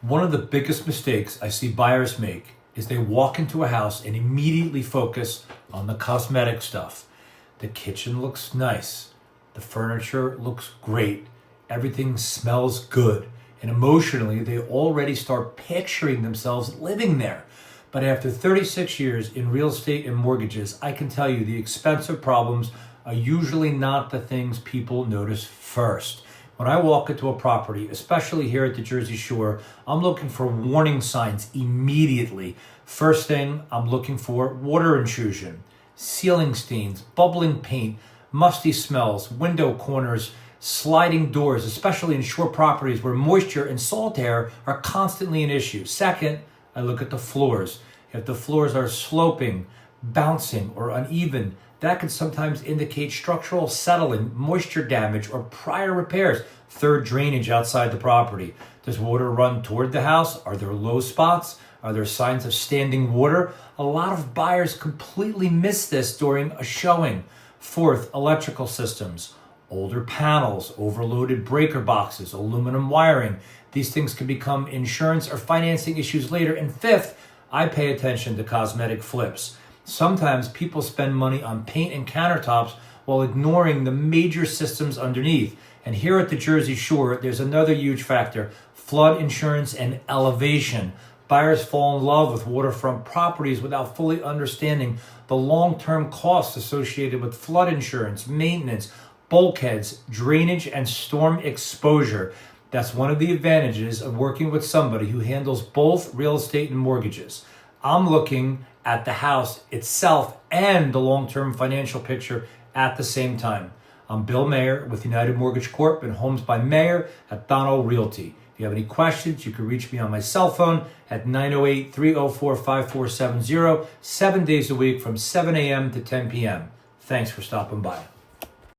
One of the biggest mistakes I see buyers make is they walk into a house and immediately focus on the cosmetic stuff. The kitchen looks nice. The furniture looks great. Everything smells good. And emotionally, they already start picturing themselves living there. But after 36 years in real estate and mortgages, I can tell you the expensive problems are usually not the things people notice first. When I walk into a property, especially here at the Jersey Shore, I'm looking for warning signs immediately. First thing, I'm looking for water intrusion, ceiling stains, bubbling paint, musty smells, window corners, sliding doors, especially in shore properties where moisture and salt air are constantly an issue. Second, I look at the floors. If the floors are sloping, bouncing, or uneven, that can sometimes indicate structural settling, moisture damage, or prior repairs. Third, drainage outside the property. Does water run toward the house? Are there low spots? Are there signs of standing water? A lot of buyers completely miss this during a showing. Fourth, electrical systems. Older panels, overloaded breaker boxes, aluminum wiring. These things can become insurance or financing issues later. And fifth, I pay attention to cosmetic flips. Sometimes people spend money on paint and countertops while ignoring the major systems underneath. And here at the Jersey Shore, there's another huge factor: flood insurance and elevation. Buyers fall in love with waterfront properties without fully understanding the long-term costs associated with flood insurance, maintenance, bulkheads, drainage, and storm exposure. That's one of the advantages of working with somebody who handles both real estate and mortgages. I'm looking at the house itself and the long-term financial picture at the same time. I'm Bill Maier with United Mortgage Corp and Homes by Maier at Daunno Realty. If you have any questions, you can reach me on my cell phone at 908-304-5470, 7 days a week from 7 a.m. to 10 p.m. Thanks for stopping by.